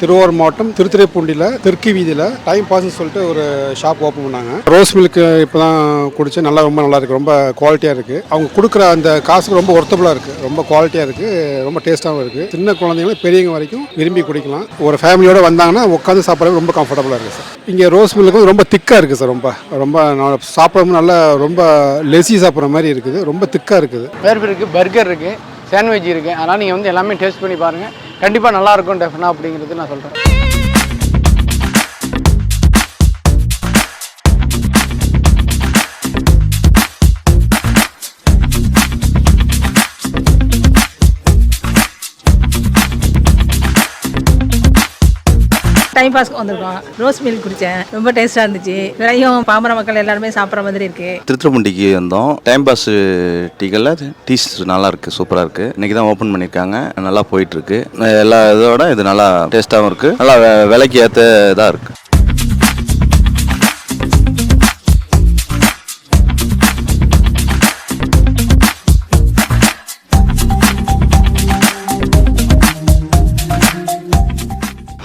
திருவாரூர் மாவட்டம் திருத்துறைப்பூண்டியில் தெற்கு வீதியில் டைம் பாஸ்ன்னு சொல்லிட்டு ஒரு ஷாப் ஓப்பன் பண்ணாங்க. ரோஸ் மில்க் இப்போ தான் குடிச்சு ரொம்ப நல்லா இருக்குது, ரொம்ப குவாலிட்டியாக இருக்குது. அவங்க கொடுக்குற அந்த காசுக்கு ரொம்ப ஒர்த்தபுளாக இருக்குது, ரொம்ப குவாலிட்டியாக இருக்குது, ரொம்ப டேஸ்ட்டாகவும் இருக்குது. சின்ன குழந்தைங்களும் பெரியவங்க வரைக்கும் விரும்பி குடிக்கலாம். ஒரு ஃபேமிலியோடு வந்தாங்கன்னா உட்காந்து சாப்பிட்றது ரொம்ப கம்ஃபர்டபுளாக இருக்குது சார். இங்கே ரோஸ் மில்க் வந்து ரொம்ப திக்காக இருக்குது சார், ரொம்ப சாப்பிட்றது நல்லா ரொம்ப லெசி சாப்பிட்ற மாதிரி இருக்குது, ரொம்ப திக்காக இருக்குது. பேர் இருக்குது, பர்கர் இருக்குது, சாண்ட்விச் இருக்குது. அதனால் நீங்கள் வந்து எல்லாமே டேஸ்ட் பண்ணி பாருங்கள், கண்டிப்பாக நல்லாயிருக்கும் டெஃபினா அப்படிங்கிறது நான் சொல்கிறேன். டைம் பாஸ்க்கு வந்திருக்கோம். ரோஸ் மில்க் குடித்தேன், ரொம்ப டேஸ்ட்டாக இருந்துச்சு. விலையும் பாமர மக்கள் எல்லாருமே சாப்பிட்ற மாதிரி இருக்கு. திருத்துறைப்பூண்டிக்கு வந்தோம். டைம் பாஸ் டீக்கெல்லாம் டீஸ் நல்லா இருக்கு, சூப்பராக இருக்கு. இன்னைக்கு தான் ஓப்பன் பண்ணியிருக்காங்க, நல்லா போயிட்டு இருக்கு. எல்லா இதோட இது நல்லா டேஸ்ட்டாகவும் இருக்கு, நல்லா விலைக்கு ஏற்ற இதாக இருக்கு.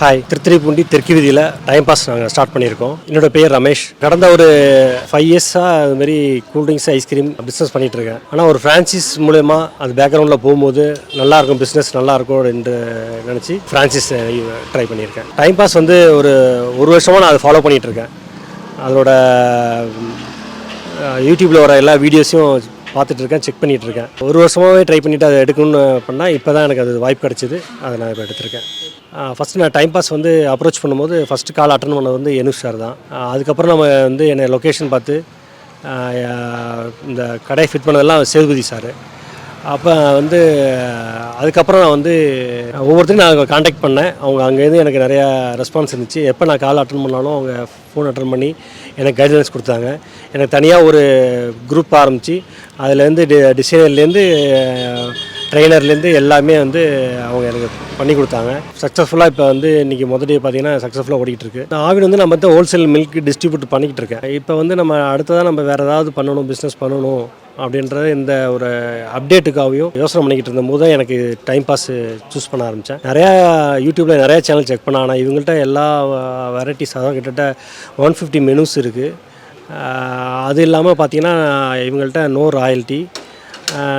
ஹாய், திருத்துறைப்பூண்டி தெற்கு வீதியில் டைம் பாஸ் நாங்கள் ஸ்டார்ட் பண்ணியிருக்கோம். என்னோடய பேர் ரமேஷ். கடந்த ஒரு 5 இயர்ஸாக அதுமாரி கூல்ட்ரிங்க்ஸ், ஐஸ்கிரீம் பிஸ்னஸ் பண்ணிகிட்ருக்கேன். ஆனால் ஒரு ஃப்ரான்ச்சைஸ் மூலயமா அது பேக்ரவுண்டில் போகும்போது நல்லாயிருக்கும், பிஸ்னஸ் நல்லாயிருக்கும் என்று நினச்சி ஃப்ரான்ச்சைஸ் ட்ரை பண்ணியிருக்கேன். டைம் பாஸ் வந்து ஒரு வருஷமாக நான் அதை ஃபாலோ பண்ணிகிட்ருக்கேன். அதோட யூடியூப்பில் வர எல்லா வீடியோஸையும் பார்த்துட்ருக்கேன், செக் பண்ணிகிட்ருக்கேன். ஒரு வருஷமாகவே ட்ரை பண்ணிவிட்டு அதை எடுக்கணும்னு பண்ணால் இப்போ தான் எனக்கு அது வாய்ப்பு கிடச்சிது, அதை நான் இப்போ எடுத்திருக்கேன். ஃபஸ்ட்டு நான் டைம் பாஸ் வந்து அப்ரோச் பண்ணும்போது ஃபஸ்ட்டு கால் அட்டன் பண்ணது வந்து எனுஷ் சார் தான். அதுக்கப்புறம் நம்ம வந்து என்னை லொக்கேஷன் பார்த்து இந்த கடையை ஃபிட் பண்ணதெல்லாம் சேதுபதி சார். அப்போ வந்து அதுக்கப்புறம் நான் வந்து ஒவ்வொருத்தரையும் நான் காண்டாக்ட் பண்ணேன். அவங்க அங்கேருந்து எனக்கு நிறையா ரெஸ்பான்ஸ் இருந்துச்சு. எப்போ நான் கால் அட்டன் பண்ணாலும் அவங்க ஃபோன் அட்டன் பண்ணி எனக்கு கைடன்ஸ் கொடுத்தாங்க. எனக்கு தனியாக ஒரு குரூப் ஆரம்பித்து அதுலேருந்து டிசைனர்லேருந்து ட்ரெயினர்லேருந்து எல்லாமே வந்து அவங்க எனக்கு பண்ணி கொடுத்தாங்க. சக்ஸஸ்ஃபுல்லாக இப்போ வந்து இன்றைக்கி முதல் டே பார்த்திங்கன்னா சக்ஸஸ்ஃபுல்லாக ஓடிக்கிட்டு இருக்குது. ஆவின் வந்து நம்ம வந்து ஹோல்சேல் மில்க் டிஸ்ட்ரிபியூட் பண்ணிக்கிட்டு இருக்கேன். இப்போ வந்து நம்ம அடுத்ததாக நம்ம வேறு ஏதாவது பண்ணணும், பிஸ்னஸ் பண்ணணும் அப்படின்றது இந்த ஒரு அப்டேட்டுக்காகவும் யோசனை பண்ணிக்கிட்டு இருந்தபோது தான் எனக்கு டைம் பாஸ் சூஸ் பண்ண ஆரம்பித்தேன். நிறையா யூடியூப்பில் நிறையா சேனல் செக் பண்ணேன். ஆனால் இவங்கள்ட்ட எல்லா வெரைட்டிஸ், அதாவது கிட்டத்தட்ட 150 மெனூஸ் இருக்குது. அது இல்லாமல் பார்த்திங்கன்னா இவங்கள்ட்ட நோ ராயல்ட்டி.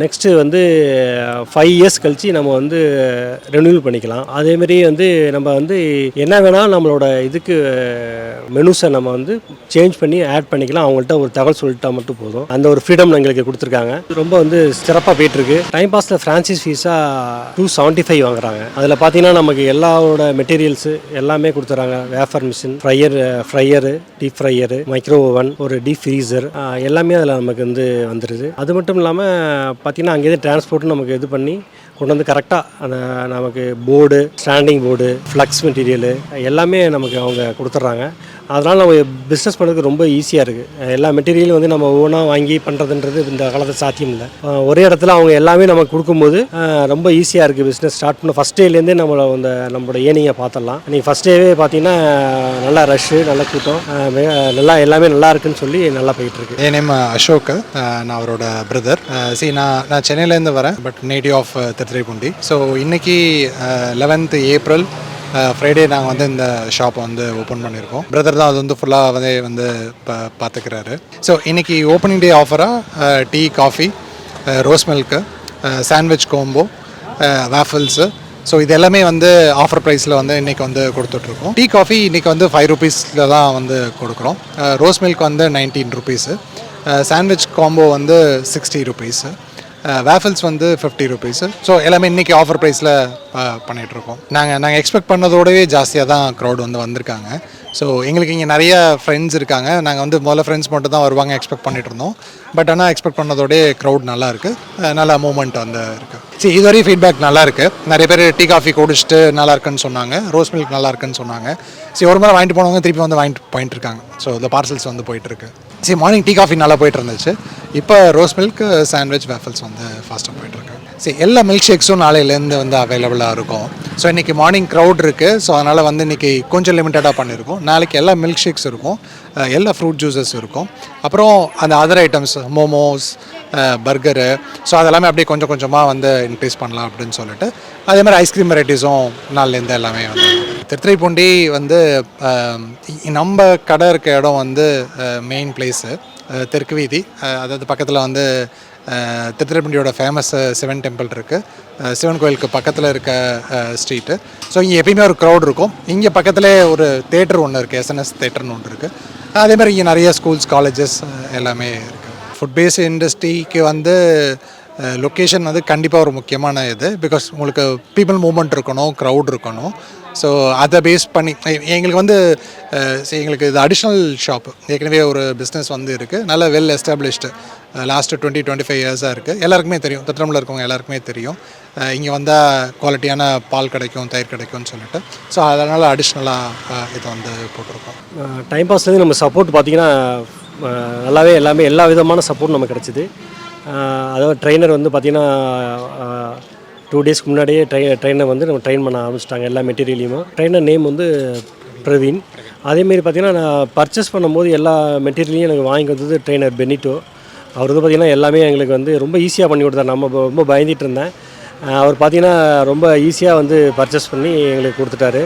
நெக்ஸ்ட்டு வந்து 5 இயர்ஸ் கழித்து நம்ம வந்து ரெனியூவல் பண்ணிக்கலாம். அதேமாரி வந்து நம்ம வந்து என்ன வேணால் நம்மளோட இதுக்கு மெனூஸை நம்ம வந்து சேஞ்ச் பண்ணி ஆட் பண்ணிக்கலாம். அவங்கள்ட்ட ஒரு தகவல் சொல்லிட்டா மட்டும் போதும். அந்த ஒரு ஃப்ரீடம் எங்களுக்கு கொடுத்துருக்காங்க. ரொம்ப வந்து சிறப்பாக போயிட்டுருக்கு. டைம் பாஸில் ஃப்ரான்ச்சைஸ் ஃபீஸாக 275 வாங்குறாங்க. அதில் பார்த்தீங்கன்னா நமக்கு எல்லாரோட மெட்டீரியல்ஸு எல்லாமே கொடுத்துட்றாங்க. Wafer machine, fryer, deep fryer, micro oven, ஒரு டீப் ஃப்ரீசர், எல்லாமே அதில் நமக்கு வந்து வந்துடுது. அது மட்டும் இல்லாமல் பார்த்திங்கன்னா அங்கேயே டிரான்ஸ்போர்ட்டும் நமக்கு இது பண்ணி கொண்டு வந்து கரெக்டாக அந்த நமக்கு board, standing board, flux material எல்லாமே நமக்கு அவங்க கொடுத்துட்றாங்க. அதனால் நம்ம பிஸ்னஸ் பண்ணுறதுக்கு ரொம்ப ஈஸியாக இருக்குது. எல்லா மெட்டீரியலும் வந்து நம்ம ஒவ்வொன்றா வாங்கி பண்ணுறதுன்றது இந்த காலத்தில் சாத்தியம் இல்லை. ஒரே இடத்துல அவங்க எல்லாமே நமக்கு கொடுக்கும்போது ரொம்ப ஈஸியாக இருக்குது பிஸ்னஸ் ஸ்டார்ட் பண்ண. ஃபஸ்ட் டேலேருந்தே நம்மளோட ஏர்னிங்கை பார்த்துடலாம். நீங்கள் ஃபஸ்ட் டேவே பார்த்தீங்கன்னா நல்லா ரஷ்ஷு, நல்ல கூட்டம், நல்லா எல்லாமே நல்லா இருக்குன்னு சொல்லி நல்லா போயிட்டுருக்கு. என் நேம் அசோக், நான் அவரோட பிரதர். நான் சென்னையிலேருந்து வரேன், but native of Thiruthuraipoondi. So இன்றைக்கி 11th ஏப்ரல் ஃப்ரைடே நாங்கள் வந்து இந்த ஷாப்பை வந்து ஓப்பன் பண்ணியிருக்கோம். பிரதர் தான் அது வந்து ஃபுல்லாக வந்து பார்த்துக்கிறாரு. ஸோ இன்றைக்கி ஓப்பனிங் டே ஆஃபராக tea, coffee, rose milk, sandwich combo, waffles, so இது எல்லாமே வந்து ஆஃபர் ப்ரைஸில் வந்து இன்றைக்கி வந்து கொடுத்துட்ருக்கோம். டீ, காஃபி இன்றைக்கி வந்து 5 rupeesல தான் வந்து கொடுக்குறோம். ரோஸ் மில்க் வந்து 19 rupees, சாண்ட்விச் காம்போ வந்து 60 rupees, வேஃபிள்ஸ் வந்து 50 rupees. ஸோ எல்லாமே இன்றைக்கி ஆஃபர் ப்ரைஸில் பண்ணிகிட்ருக்கோம். நாங்கள் எக்ஸ்பெக்ட் பண்ணதோடவே ஜாஸ்தியாக தான் க்ரௌட் வந்து வந்திருக்காங்க. ஸோ எங்களுக்கு இங்கே நிறைய ஃப்ரெண்ட்ஸ் இருக்காங்க. நாங்கள் வந்து முதல்ல ஃப்ரெண்ட்ஸ் மட்டும் தான் வருவாங்க எக்ஸ்பெக்ட் பண்ணிகிட்டு இருந்தோம். பட் ஆனால் எக்ஸ்பெக்ட் பண்ணதோடய க்ரௌட் நல்லா இருக்குது, நல்ல மூமெண்ட் வந்து இருக்குது. சரி, இதுவரையும் ஃபீட்பேக் நல்லா இருக்குது. நிறைய பேர் டீ, காஃபி குடிச்சிட்டு நல்லா இருக்குன்னு சொன்னாங்க, ரோஸ் மில்க் நல்லா இருக்குன்னு சொன்னாங்க. சரி, ஒரு முறை வாங்கிட்டு போனவங்க திருப்பி வந்து வாங்கிட்டு போயிட்டு இருக்காங்க. ஸோ இந்த பார்சல்ஸ் வந்து போயிட்டுருக்கு. சரி, மார்னிங் டீ, காஃபி நல்லா போயிட்டு இருந்துச்சு. இப்போ ரோஸ் மில்க், சாண்ட்விச், வேஃபிள்ஸ் வந்து ஃபாஸ்ட்டாக போயிட்டுருக்கு. சரி, எல்லா மில்க் ஷேக்ஸும் நாளையிலேருந்து வந்து அவைலபிளாக இருக்கும். ஸோ இன்றைக்கி மார்னிங் க்ரௌட் இருக்குது. ஸோ அதனால் வந்து இன்றைக்கி கொஞ்சம் லிமிட்டடாக பண்ணியிருக்கோம். நாளைக்கு எல்லா மில்க் ஷேக்ஸ் இருக்கும், எல்லா ஃப்ரூட் ஜூஸஸ் இருக்கும். அப்புறம் அந்த other items, momos, burger, so அதெல்லாமே அப்படியே கொஞ்சம் கொஞ்சமாக வந்து இன்க்ரீஸ் பண்ணலாம் அப்படின்னு சொல்லிட்டு, அதே மாதிரி ஐஸ்கிரீம் வெரைட்டிஸும் நாளிலேருந்து எல்லாமே வந்து திருத்துறைப்பூண்டி வந்து நம்ம கடை இருக்க இடம் வந்து மெயின் பிளேஸு தெற்கு வீதி, அதாவது பக்கத்தில் வந்து திருத்துறைப்பூண்டியோட ஃபேமஸ் சிவன் டெம்பிள் இருக்குது, சிவன் கோயிலுக்கு பக்கத்தில் இருக்க ஸ்ட்ரீட்டு. ஸோ இங்கே எப்பயுமே ஒரு க்ரௌட் இருக்கும். இங்கே பக்கத்தில் ஒரு தேட்டர் ஒன்று இருக்குது, SNS தேட்டர்னு ஒன்று இருக்குது. அதே மாதிரி இங்கே நிறைய ஸ்கூல்ஸ் காலேஜஸ் எல்லாமே இருக்குது. ஃபுட் பேஸ் இண்டஸ்ட்ரிக்கு வந்து லொக்கேஷன் வந்து கண்டிப்பாக ஒரு முக்கியமான இது. பிகாஸ் உங்களுக்கு பீப்புள் மூவ்மெண்ட் இருக்கணும், க்ரௌட் இருக்கணும். ஸோ அதை பேஸ் பண்ணி எங்களுக்கு வந்து எங்களுக்கு இது அடிஷ்னல் ஷாப்பு. ஏற்கனவே ஒரு பிஸ்னஸ் வந்து இருக்குது, நல்ல வெல் எஸ்டாப்ளிஷ்டு, லாஸ்ட்டு 20-25 இயர்ஸாக இருக்குது. எல்லாருக்குமே தெரியும், திட்டமில் இருக்கவங்க எல்லாருக்குமே தெரியும் இங்கே வந்தால் குவாலிட்டியான பால் கிடைக்கும், தயிர் கிடைக்கும்னு சொல்லிட்டு. ஸோ அதனால் அடிஷ்னலாக இதை வந்து போட்டிருக்கோம். டைம் பாஸ்லேருந்து நம்ம சப்போர்ட் பார்த்திங்கன்னா நல்லாவே எல்லா விதமான சப்போர்ட் நமக்கு கிடச்சிது. அதாவது ட்ரெயினர் வந்து பார்த்திங்கன்னா 2 டேஸ்க்கு முன்னாடியே ட்ரெயினர் வந்து நம்ம ட்ரெயின் பண்ண ஆரம்பிச்சிட்டாங்க எல்லா மெட்டீரியலையும். ட்ரெயினர் நேம் வந்து பிரவீன். அதேமாரி பார்த்திங்கன்னா நான் பர்ச்சேஸ் பண்ணும்போது எல்லா மெட்டீரியலையும் எனக்கு வாங்கி வந்தது ட்ரெயினர் பெனிட்டோ. அவர் வந்து பார்த்திங்கன்னா எல்லாமே எங்களுக்கு வந்து ரொம்ப ஈஸியாக பண்ணி கொடுத்தார். நம்ம ரொம்ப பயந்துட்டு இருந்தேன், அவர் பார்த்திங்கன்னா ரொம்ப ஈஸியாக வந்து பர்ச்சேஸ் பண்ணி எங்களுக்கு கொடுத்துட்டாரு.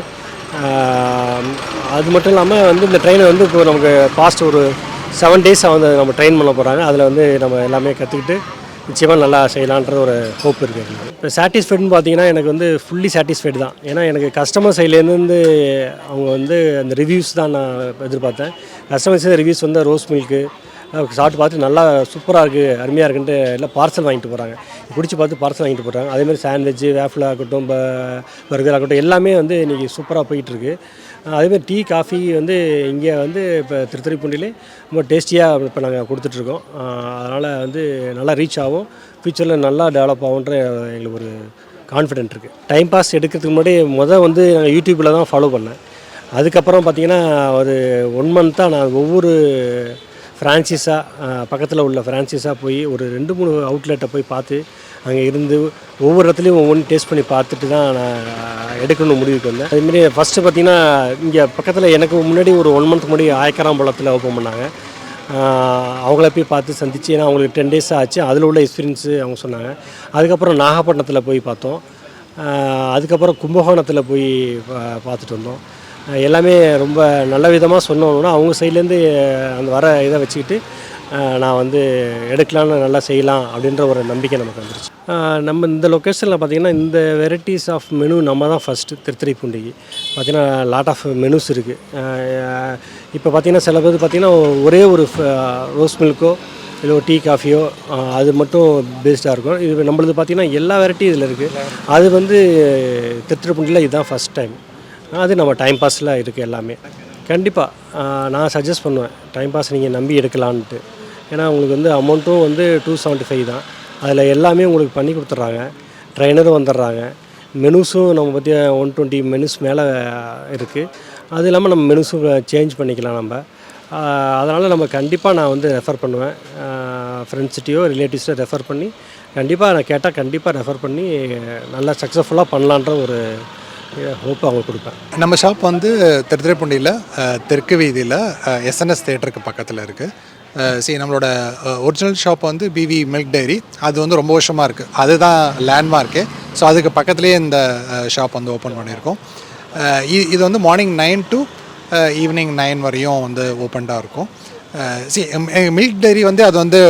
அது மட்டும் இல்லாமல் வந்து இந்த ட்ரெயினை வந்து இப்போ நமக்கு பாஸ்ட் ஒரு 7 டேஸ் வந்து நம்ம ட்ரெயின் பண்ண போகிறாங்க. அதில் வந்து நம்ம எல்லாமே கற்றுக்கிட்டு நிச்சயமாக நல்லா செய்யலான்ற ஒரு ஹோப் இருக்குது எனக்கு. இப்போ சாட்டிஸ்ஃபைடுன்னு பார்த்தீங்கன்னா எனக்கு வந்து ஃபுல்லி சாட்டிஸ்ஃபைடு தான். ஏன்னா எனக்கு கஸ்டமர் சைட்லேருந்து அவங்க வந்து அந்த ரிவ்யூஸ் தான் நான் எதிர்பார்த்தேன். கஸ்டமர் சைடு ரிவ்யூஸ் வந்து ரோஸ் மில்க்கு சாப்பிட்டு பார்த்து நல்லா சூப்பராக இருக்குது, அருமையாக இருக்குன்ட்டு எல்லாம் பார்சல் வாங்கிட்டு போகிறாங்க. பிடிச்சி பார்த்து பார்சல் வாங்கிட்டு போகிறாங்க. அதேமாதிரி சாண்ட்விட்சு, வேஃபில் ஆகட்டும், பர்கர் ஆகட்டும், எல்லாமே வந்து இன்றைக்கி சூப்பராக போயிட்டுருக்கு. அதேமாதிரி டீ, காஃபி வந்து இங்கே வந்து இப்போ திருத்துறைப்பூண்டிலே ரொம்ப டேஸ்டியாக இப்போ நாங்கள் கொடுத்துட்ருக்கோம். அதனால் வந்து நல்லா ரீச் ஆகும், ஃப்யூச்சரில் நல்லா டெவலப் ஆகுன்ற எங்களுக்கு ஒரு கான்ஃபிடென்ட் இருக்குது. டைம் பாஸ் எடுக்கிறதுக்கு முன்னாடி வந்து நாங்கள் யூடியூப்பில் தான் ஃபாலோ பண்ணேன். அதுக்கப்புறம் பார்த்திங்கன்னா ஒரு 1 மந்த்தாக நான் ஒவ்வொரு ஃப்ரான்ச்சைஸாக பக்கத்தில் உள்ள ஃப்ரான்ச்சைஸாக போய் ஒரு 2-3 அவுட்லெட்டை போய் பார்த்து அங்கே இருந்து ஒவ்வொரு இடத்துலையும் ஒவ்வொன்று டேஸ்ட் பண்ணி பார்த்துட்டு தான் நான் எடுக்கணும்னு முடிவுக்கு வந்தேன். அதுமாரி ஃபஸ்ட்டு பார்த்திங்கன்னா இங்கே பக்கத்தில் எனக்கு முன்னாடி ஒரு 1 மந்த் முன்னாடி ஆயக்கராம்பலத்தில் ஓப்பன் பண்ணாங்க. அவங்கள போய் பார்த்து சந்தித்து, ஏன்னா அவங்களுக்கு 10 டேஸ் ஆச்சு, அதில் உள்ள எக்ஸ்பீரியன்ஸு அவங்க சொன்னாங்க. அதுக்கப்புறம் நாகப்பட்டினத்தில் போய் பார்த்தோம். அதுக்கப்புறம் கும்பகோணத்தில் போய் பார்த்துட்டு வந்தோம். எல்லாமே ரொம்ப நல்ல விதமாக சொன்னோம்னா அவங்க சைட்லேருந்து அந்த வர இதை வச்சுக்கிட்டு நான் வந்து எடுக்கலான்னு நல்லா செய்யலாம் அப்படின்ற ஒரு நம்பிக்கை நமக்கு வந்துருச்சு. நம்ம இந்த லொக்கேஷனில் பார்த்திங்கன்னா இந்த வெரைட்டிஸ் ஆஃப் மெனு நம்ம தான் ஃபஸ்ட்டு திருத்துறைப்பூண்டிக்கு பார்த்திங்கன்னா லாட் ஆஃப் மெனுஸ் இருக்குது. இப்போ பார்த்திங்கன்னா சில பேர் பார்த்திங்கன்னா ஒரே ஒரு ரோஸ் மில்க்கோ இல்லை ஒரு டீ, காஃபியோ அது மட்டும் பேஸ்டாக இருக்கும். இது நம்மளது பார்த்திங்கன்னா எல்லா வெரைட்டியும் இதில் இருக்குது. அது வந்து திருத்துறைப்பூண்டியில் இதுதான் ஃபஸ்ட் டைம். அது நம்ம டைம் பாஸில் இருக்குது எல்லாமே. கண்டிப்பாக நான் சஜஸ்ட் பண்ணுவேன், டைம் பாஸ் நீங்கள் நம்பி எடுக்கலான்ட்டு. ஏன்னா உங்களுக்கு வந்து அமௌண்ட்டும் வந்து 275 தான். அதில் எல்லாமே உங்களுக்கு பண்ணி கொடுத்துட்றாங்க, ட்ரைனரும் வந்துடுறாங்க, மெனுஸும் நம்ம பற்றி 120 மெனுஸ் மேலே இருக்குது. அது இல்லாமல் நம்ம மெனுஸும் சேஞ்ச் பண்ணிக்கலாம் நம்ம. அதனால் நம்ம கண்டிப்பாக நான் வந்து ரெஃபர் பண்ணுவேன். ஃப்ரெண்ட்ஸ்கிட்டையோ ரிலேட்டிவ்ஸ்ட்டோ ரெஃபர் பண்ணி கண்டிப்பாக நான் கேட்டால் கண்டிப்பாக ரெஃபர் பண்ணி நல்லா சக்ஸஸ்ஃபுல்லாக பண்ணலான்ற ஒரு ஹோப் அவங்க கொடுப்பேன். நம்ம ஷாப் வந்து திருத்துறைப்பூண்டியில் தெற்கு வீதியில் SNS தேட்டருக்கு பக்கத்தில் இருக்குது. நம்மளோட ஒரிஜினல் ஷாப் வந்து BV மில்க் டைரி. அது வந்து ரொம்ப வருஷமாக இருக்குது, அதுதான் லேண்ட்மார்க்கு. ஸோ அதுக்கு பக்கத்துலேயே இந்த ஷாப் வந்து ஓப்பன் பண்ணியிருக்கோம். இது வந்து மார்னிங் 9 to ஈவினிங் 9 வரையும் வந்து ஓப்பன்டாக இருக்கும். மில்க் டைரி வந்து அது வந்து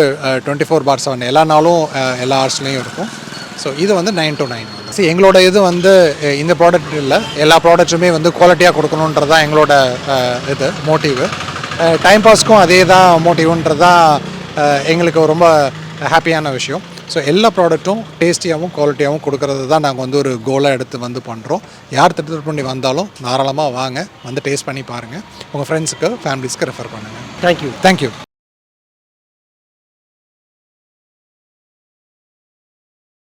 24/7 எல்லா நாளும் எல்லா ஹவர்ஸ்லேயும் இருக்கும். ஸோ இது வந்து 9 to 9. எங்களோட இது வந்து இந்த ப்ராடக்ட் இல்லை, எல்லா ப்ராடக்ட்ஸுமே வந்து குவாலிட்டியாக கொடுக்கணுன்றது தான் எங்களோட இது மோட்டிவு. டைம் பாஸ்க்கும் அதே தான் மோட்டிவ்ன்றது தான் எங்களுக்கு ரொம்ப ஹாப்பியான விஷயம். ஸோ எல்லா ப்ராடக்ட்டும் டேஸ்டியாகவும் குவாலிட்டியாகவும் கொடுக்கறது தான் நாங்கள் வந்து ஒரு கோலாக எடுத்து வந்து பண்ணுறோம். யார் திருத்துறைப்பூண்டி வந்தாலும் தாராளமாக வாங்க, வந்து டேஸ்ட் பண்ணி பாருங்கள், உங்கள் ஃப்ரெண்ட்ஸுக்கு, ஃபேமிலிஸ்க்கு ரெஃபர் பண்ணுங்கள். தேங்க்யூ. தேங்க்யூ.